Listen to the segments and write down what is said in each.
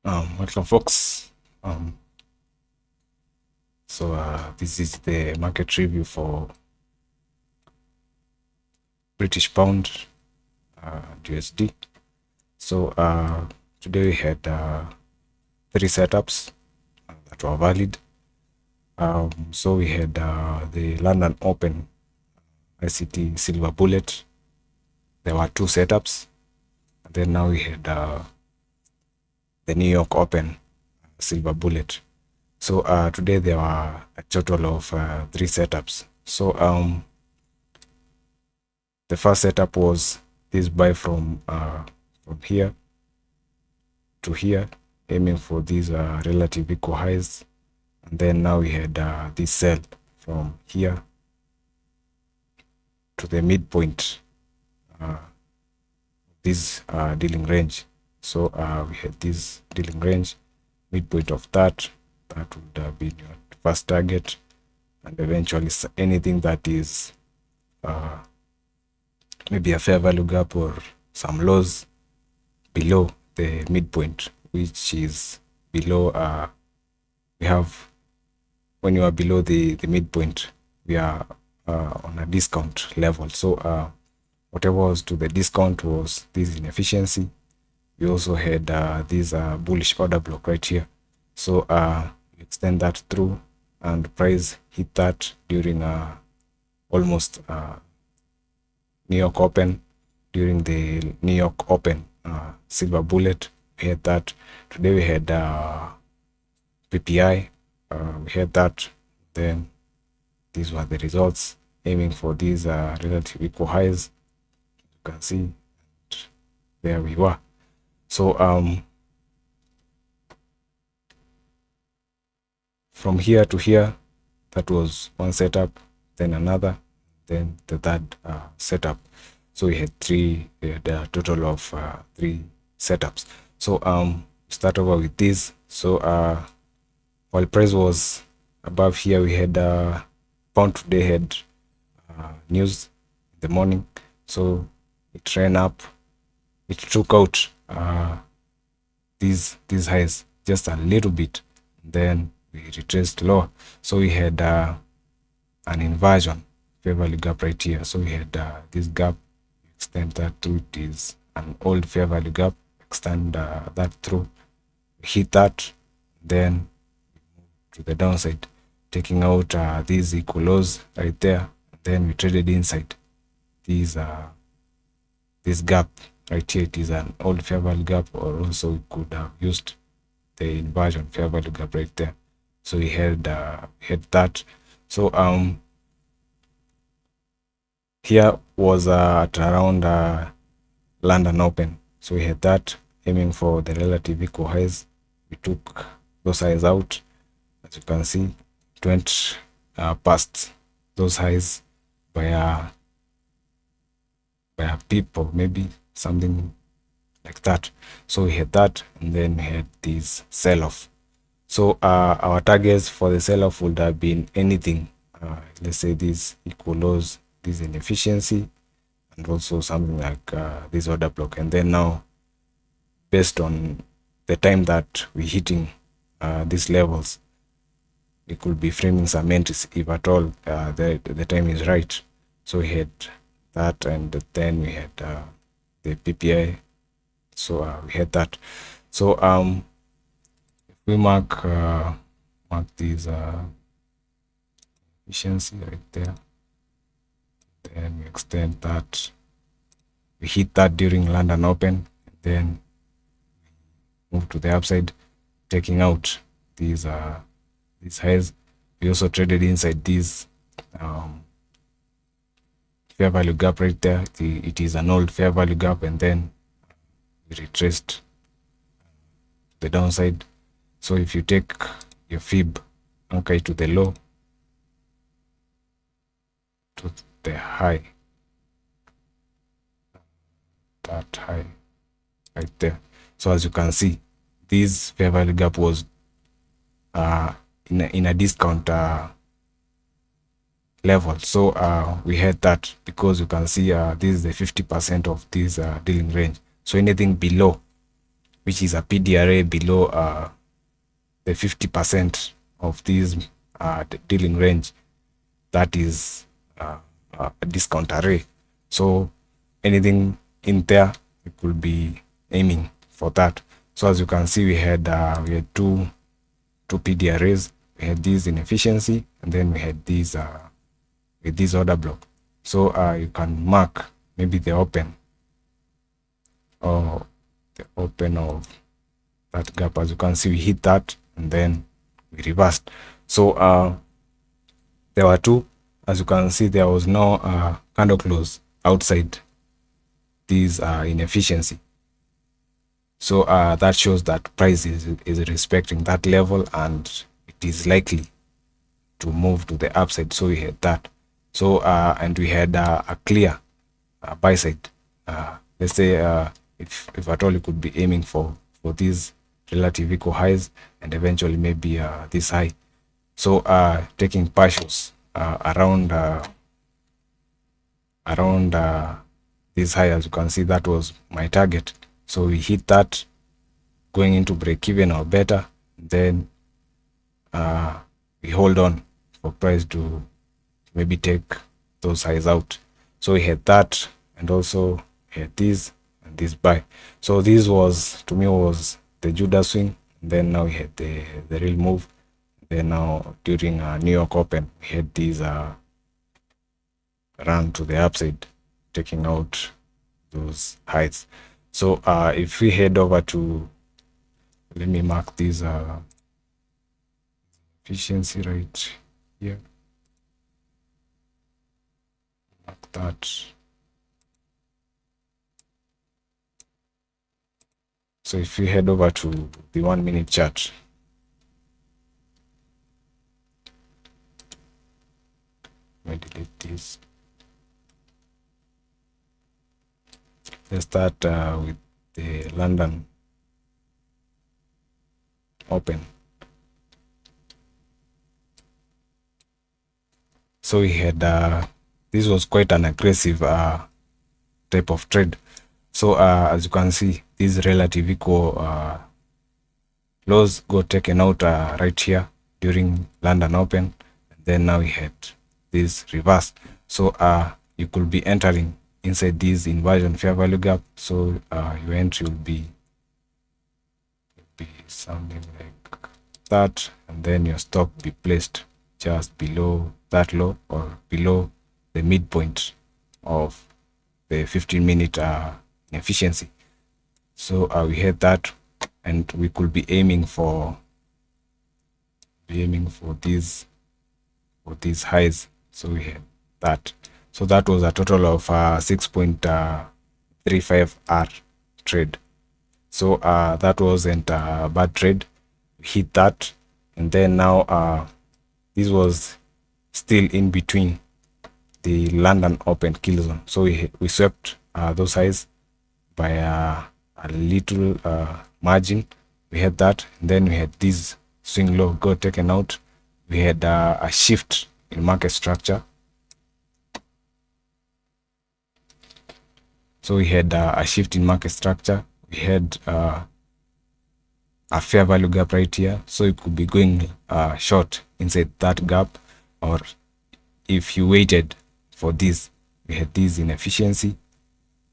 Welcome, folks. This is the market review for British Pound and USD. Today we had 3 setups that were valid. We had the London Open ICT Silver Bullet. There were 2 setups. And then now we had the New York Open Silver Bullet. Today there were a total of 3 setups. The first setup was this buy from here to here, aiming for these relative equal highs. And then now we had this sell from here to the midpoint this dealing range. We had this dealing range, midpoint of that would have been your first target, and eventually anything that is maybe a fair value gap or some lows below the midpoint, which is below we have, when you are below the midpoint, we are on a discount level. Whatever was to the discount was this inefficiency. We also had this bullish order block right here. We extend that through, and price hit that during almost New York Open. During the New York Open Silver Bullet, we had that. Today we had PPI. We had that. Then these were the results, aiming for these relative equal highs. You can see there we were. From here to here, that was one setup, then another, then the third setup. So we had a total of 3 setups. Start over with this. While price was above here, we had pound today had news in the morning. So it ran up, it took out these highs just a little bit, then we retraced lower. So we had an inversion fair value gap right here. So we had this gap, extend that through. It is an old fair value gap, extend that through, hit that, then to the downside, taking out these equal lows right there. Then we traded inside this gap right here. It is an old fair value gap, or also we could have used the inversion fair value gap right there. So we had that. Here was at around London Open. So we had that, aiming for the relative equal highs. We took those highs out. As you can see, it went past those highs by a people, maybe something like that. So we had that, and then we had this sell-off. So our targets for the sell-off would have been anything, let's say these equal lows, this inefficiency, and also something like this order block. And then now, based on the time that we're hitting these levels, we could be framing some entries if at all the time is right. So we had that, and then we had the PPI. We had that. If we mark these efficiency right there, then we extend that. We hit that during London Open, and then we move to the upside, taking out these highs. We also traded inside this fair value gap right there. It is an old fair value gap, and then we retraced the downside. So if you take your fib, anchor to the low, to the high, that high right there. So as you can see, this fair value gap was in a discount level. So we had that, because you can see this is the 50% of this dealing range. So anything below which is a PDRA below the 50% of this dealing range, that is a discount array. So anything in there, we could be aiming for that. So as you can see, we had two PDRAs. We had this inefficiency, and then we had these with this order block. So you can mark maybe the open or the open of that gap. As you can see, we hit that and then we reversed. So there were two. As you can see, there was no candle close outside this inefficiency. So that shows that price is respecting that level and it is likely to move to the upside. So we had that. So and we had a clear buy side. Let's say if at all you could be aiming for these relative equal highs and eventually maybe this high. So taking partials around this high, as you can see, that was my target. So we hit that going into break even or better. Then we hold on for price to maybe take those highs out. So we had that, and also we had this and this buy. So this was, to me, was the Judah swing. And then now we had the real move. Then now during New York Open, we had these run to the upside, taking out those highs. So if we head over to, let me mark this efficiency right here. Mark that. So if we head over to the 1 minute chart, let me delete this. Let's start with the London Open. So we had this was quite an aggressive type of trade. So as you can see, these relative equal lows got taken out right here during London Open, and then now we had this reverse. So you could be entering inside this inversion fair value gap. So your entry will be something like that, and then your stop be placed just below that low or below the midpoint of the 15-minute inefficiency. So we had that, and we could be aiming for these highs. So we had that. So that was a total of 6.35 R trade. So that wasn't a bad trade. We hit that, and then now this was still in between the London Open kill zone. So we swept those highs by a little margin. We had that, and then we had this swing low got taken out. We had a shift in market structure. So we had a shift in market structure. We had a fair value gap right here. So you could be going short inside that gap, or if you waited for this, we had this inefficiency.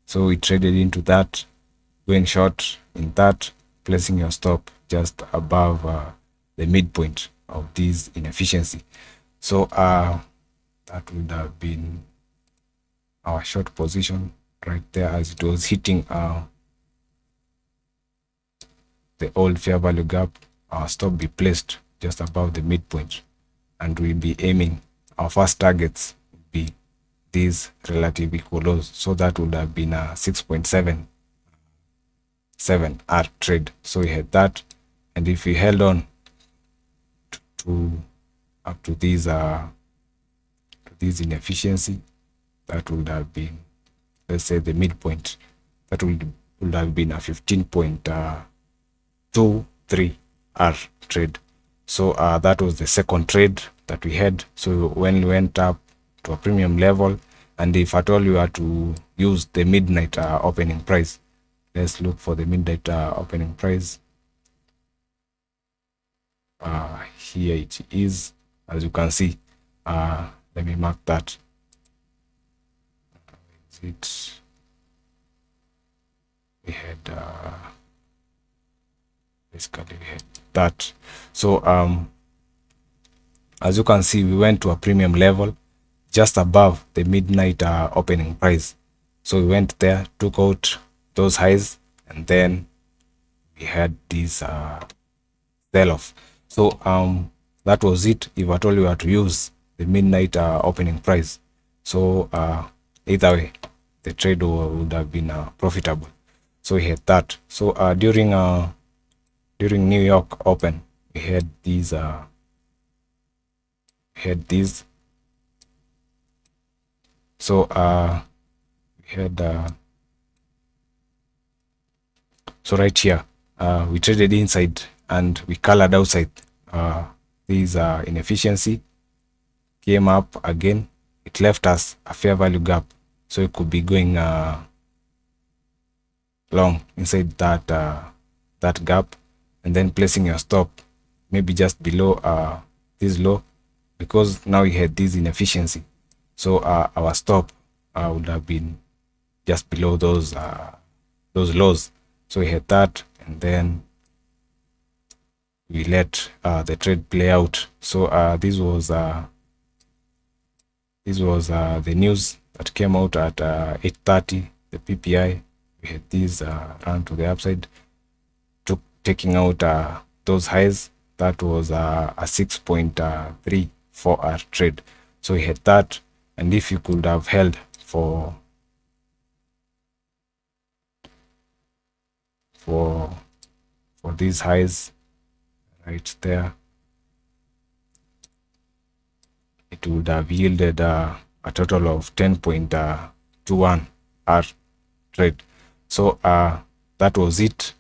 So we traded into that, going short in that, placing your stop just above the midpoint of this inefficiency. So that would have been our short position right there, as it was hitting the old fair value gap. Our stop be placed just above the midpoint, and we'll be aiming, our first targets would be these relative equal lows. So that would have been a 6.77 R trade. So we had that, and if we held on to up to these inefficiency, that would have been, let's say, the midpoint. That would have been a 15.23 R trade. So that was the second trade that we had. So when we went up to a premium level, and if at all you are to use the midnight opening price, let's look for the midnight opening price. Here it is, as you can see. Let me mark that. Is it? We had basically we had that. So as you can see, we went to a premium level just above the midnight opening price. So we went there, took out those highs, and then we had this sell-off. So that was it. If at all you were to use the midnight opening price, so either way, the trade would have been profitable. So we had that. So during New York Open, we had these so we had so right here we traded inside and we colored outside. These inefficiency came up again. It left us a fair value gap, so it could be going long inside that gap, and then placing your stop maybe just below this low, because now we had this inefficiency. So our stop would have been just below those lows. So we had that, and then we let the trade play out. So this was the news that came out at 8:30. The PPI, we had this run to the upside, taking out those highs. That was a 6.34 hour trade. So we had that, and if you could have held for these highs right there, it would have yielded a total of 10.21 hour trade. So that was it.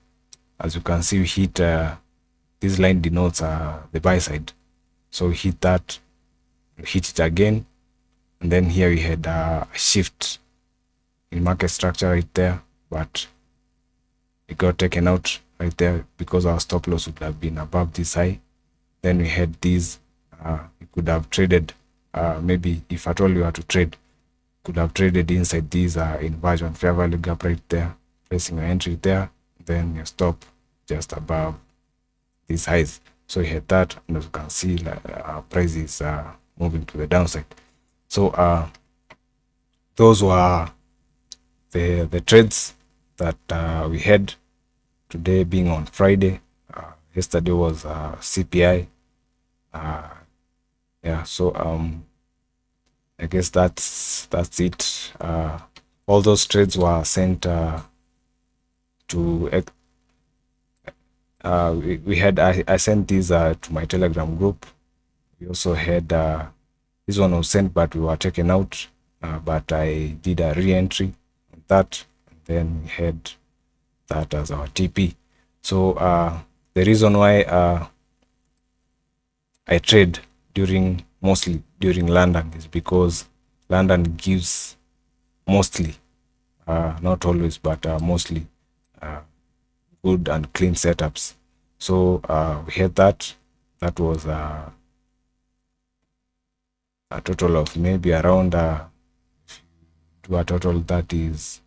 As you can see, we hit this line denotes the buy side. So we hit that, we hit it again, and then here we had a shift in market structure right there, but it got taken out right there because our stop loss would have been above this high. Then we had these, you could have traded, maybe if at all you were to trade, could have traded inside these inversion fair value gap right there, placing your entry there, then your stop just above these highs. So you had that, and as you can see, our price is moving to the downside. So those were the trades that we had today, being on Friday. Yesterday was CPI. Yeah, so I guess that's it. All those trades were sent to I sent these to my Telegram group. We also had this one was sent, but we were taken out, but I did a re-entry on that, and then we had that as our TP. So the reason why I trade mostly during London is because London gives mostly, not always, but mostly good and clean setups. So we had that. That was a total of maybe around, if you do a total, that is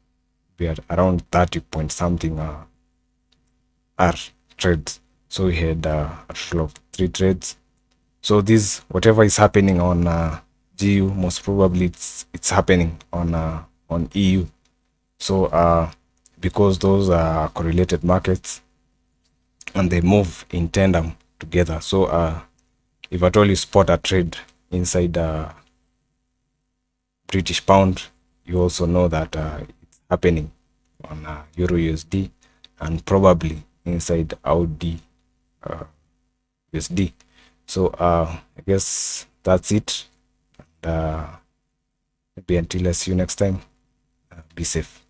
be at around 30 point something R trades. So we had a total of 3 trades. So this, whatever is happening on GU, most probably it's happening on EU. So because those are correlated markets and they move in tandem together. So if at all you spot a trade inside British pound, you also know that it's happening on Euro USD and probably inside Audi USD. So I guess that's it. And maybe until I see you next time, be safe.